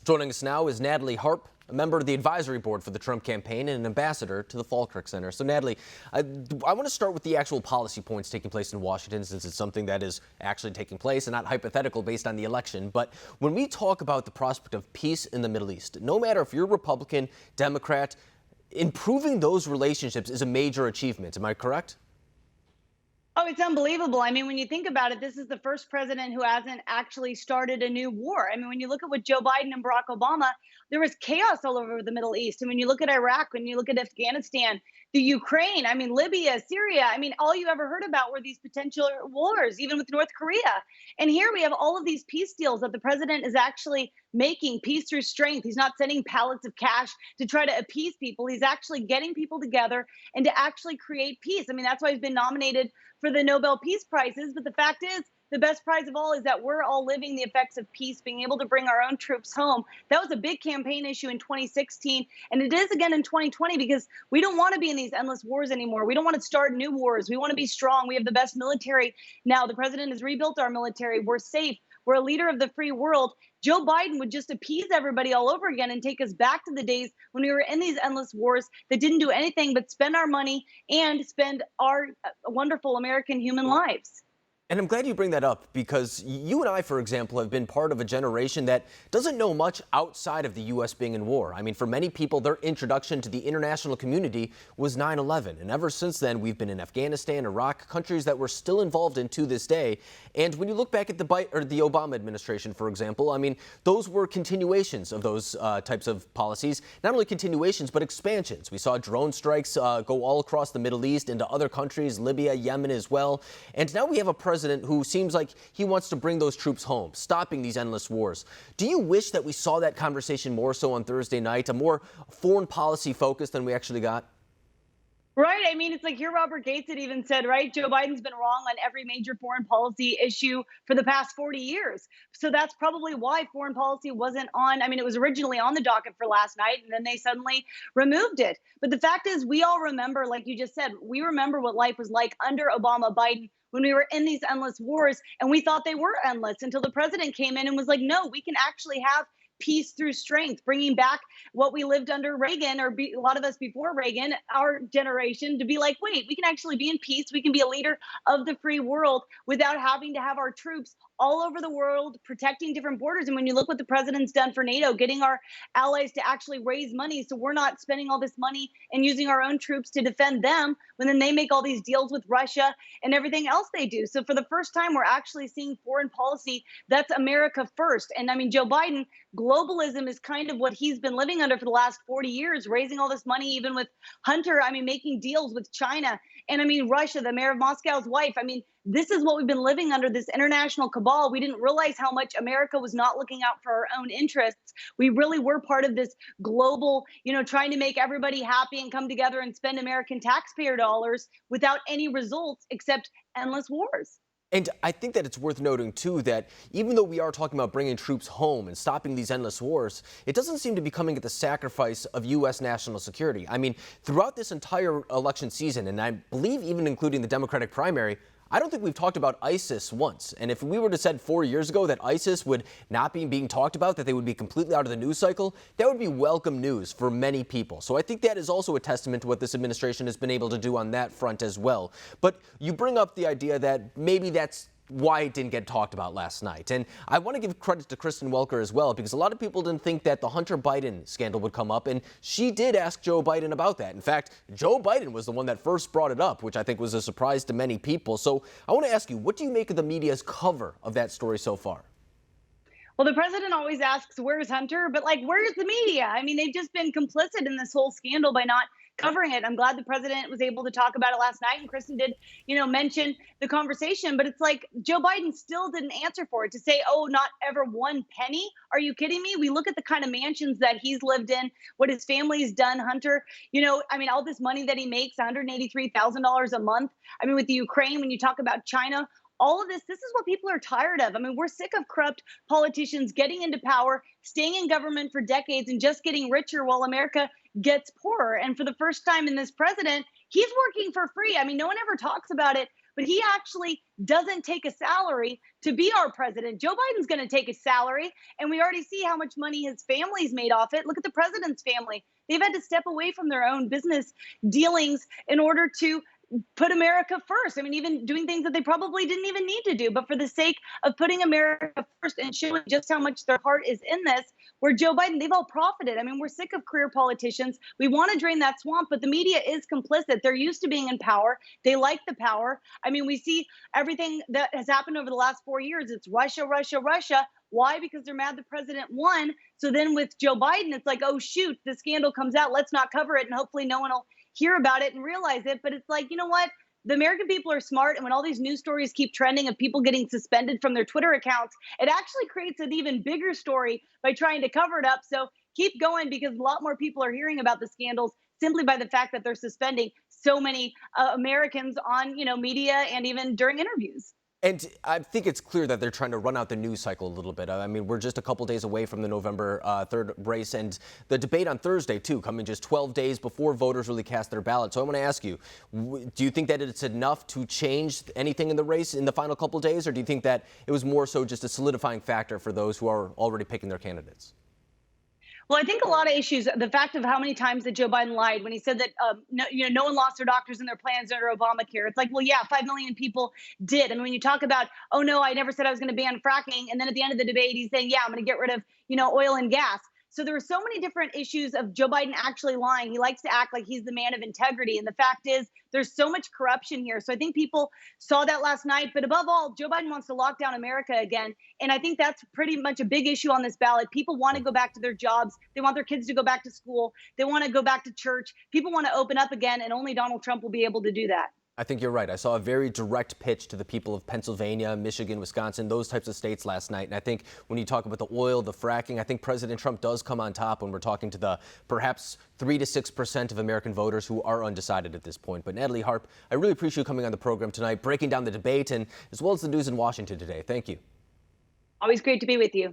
Joining us now is Natalie Harp, a member of the advisory board for the Trump campaign and an ambassador to the Falkirk Center. So, Natalie, I want to start with the actual policy points taking place in Washington, since it's something that is actually taking place and not hypothetical based on the election. But when we talk about the prospect of peace in the Middle East, no matter if you're Republican, Democrat, improving those relationships is a major achievement. Am I correct? Oh, it's unbelievable. I mean, when you think about it, this is the first president who hasn't actually started a new war. I mean, when you look at what Joe Biden and Barack Obama, there was chaos all over the Middle East. And when you look at Iraq, when you look at Afghanistan, the Ukraine, I mean, Libya, Syria, I mean, all you ever heard about were these potential wars, even with North Korea. And here we have all of these peace deals that the president is actually making, peace through strength. He's not sending pallets of cash to try to appease people. He's actually getting people together and to actually create peace. I mean, that's why he's been nominated for the Nobel Peace Prizes. But the fact is, the best prize of all is that we're all living the effects of peace, being able to bring our own troops home. That was a big campaign issue in 2016, and it is again in 2020, because we don't want to be in these endless wars anymore. We don't want to start new wars. We want to be strong. We have the best military now. The president has rebuilt our military. We're safe. We're a leader of the free world. Joe Biden would just appease everybody all over again and take us back to the days when we were in these endless wars that didn't do anything but spend our money and spend our wonderful American human lives. And I'm glad you bring that up, because you and I, for example, have been part of a generation that doesn't know much outside of the U.S. being in war. I mean, for many people, their introduction to the international community was 9/11. And ever since then, we've been in Afghanistan, Iraq, countries that we're still involved in to this day. And when you look back at the Obama administration, for example, I mean, those were continuations of those types of policies. Not only continuations, but expansions. We saw drone strikes go all across the Middle East into other countries, Libya, Yemen as well. And now we have a president who seems like he wants to bring those troops home, stopping these endless wars. Do you wish that we saw that conversation more so on Thursday night, a more foreign policy focus than we actually got? Right. I mean, it's like here Robert Gates had even said, right, Joe Biden's been wrong on every major foreign policy issue for the past 40 years. So that's probably why foreign policy wasn't on. I mean, it was originally on the docket for last night, and then they suddenly removed it. But the fact is, we all remember, like you just said, we remember what life was like under Obama, Biden, when we were in these endless wars, and we thought they were endless until the president came in and was like, no, we can actually have peace through strength, bringing back what we lived under Reagan, or a lot of us before Reagan, our generation, to be like, wait, we can actually be in peace. We can be a leader of the free world without having to have our troops all over the world protecting different borders. And when you look what the president's done for NATO, getting our allies to actually raise money so we're not spending all this money and using our own troops to defend them, when then they make all these deals with Russia and everything else they do. So for the first time, we're actually seeing foreign policy that's America first. And I mean, Joe Biden, globalism is kind of what he's been living under for the last 40 years, raising all this money, even with Hunter, I mean, making deals with China. And I mean, Russia, the mayor of Moscow's wife. I mean, this is what we've been living under, this international cabal. We didn't realize how much America was not looking out for our own interests. We really were part of this global, trying to make everybody happy and come together and spend American taxpayer dollars without any results except endless wars. And I think that it's worth noting, too, that even though we are talking about bringing troops home and stopping these endless wars, it doesn't seem to be coming at the sacrifice of U.S. national security. I mean, throughout this entire election season, and I believe even including the Democratic primary, I don't think we've talked about ISIS once. And if we were to said 4 years ago that ISIS would not be being talked about, that they would be completely out of the news cycle, that would be welcome news for many people. So I think that is also a testament to what this administration has been able to do on that front as well. But you bring up the idea that maybe that's why it didn't get talked about last night. And I want to give credit to Kristen Welker as well, because a lot of people didn't think that the Hunter Biden scandal would come up, and she did ask Joe Biden about that. In fact, Joe Biden was the one that first brought it up, which I think was a surprise to many people. So I want to ask you, what do you make of the media's cover of that story so far? Well, the president always asks, where's Hunter? But where's the media? I mean, they've just been complicit in this whole scandal by not covering it. I'm glad the president was able to talk about it last night, and Kristen did, mention the conversation, but it's like Joe Biden still didn't answer for it, to say, oh, not ever one penny. Are you kidding me? We look at the kind of mansions that he's lived in, what his family's done, Hunter, I mean, all this money that he makes, $183,000 a month. I mean, with the Ukraine, when you talk about China, all of this is what people are tired of. I mean, we're sick of corrupt politicians getting into power, staying in government for decades, and just getting richer while America gets poorer. And for the first time in this president, he's working for free. I mean, no one ever talks about it, but he actually doesn't take a salary to be our president. Joe Biden's going to take a salary, and we already see how much money his family's made off it. Look at the president's family. They've had to step away from their own business dealings in order to put America first. I mean, even doing things that they probably didn't even need to do, but for the sake of putting America first and showing just how much their heart is in this, where Joe Biden, they've all profited. I mean, we're sick of career politicians. We want to drain that swamp, but the media is complicit. They're used to being in power. They like the power. I mean, we see everything that has happened over the last 4 years. It's Russia, Russia, Russia. Why? Because they're mad the president won. So then with Joe Biden, it's like, oh, shoot, the scandal comes out. Let's not cover it. And hopefully no one will hear about it and realize it. But it's like, you know what? The American people are smart. And when all these news stories keep trending of people getting suspended from their Twitter accounts, it actually creates an even bigger story by trying to cover it up. So keep going, because a lot more people are hearing about the scandals simply by the fact that they're suspending so many Americans on, media and even during interviews. And I think it's clear that they're trying to run out the news cycle a little bit. I mean, we're just a couple days away from the November 3rd race, and the debate on Thursday, too, coming just 12 days before voters really cast their ballot. So I want to ask you, do you think that it's enough to change anything in the race in the final couple days, or do you think that it was more so just a solidifying factor for those who are already picking their candidates? Well, I think a lot of issues, the fact of how many times that Joe Biden lied when he said that no one lost their doctors and their plans under Obamacare. It's like, well, yeah, 5 million people did. I mean, when you talk about, oh, no, I never said I was going to ban fracking. And then at the end of the debate, he's saying, yeah, I'm going to get rid of, oil and gas. So there were so many different issues of Joe Biden actually lying. He likes to act like he's the man of integrity. And the fact is, there's so much corruption here. So I think people saw that last night. But above all, Joe Biden wants to lock down America again. And I think that's pretty much a big issue on this ballot. People want to go back to their jobs. They want their kids to go back to school. They want to go back to church. People want to open up again. And only Donald Trump will be able to do that. I think you're right. I saw a very direct pitch to the people of Pennsylvania, Michigan, Wisconsin, those types of states last night. And I think when you talk about the oil, the fracking, I think President Trump does come on top when we're talking to the perhaps 3 to 6% of American voters who are undecided at this point. But Natalie Harp, I really appreciate you coming on the program tonight, breaking down the debate and as well as the news in Washington today. Thank you. Always great to be with you.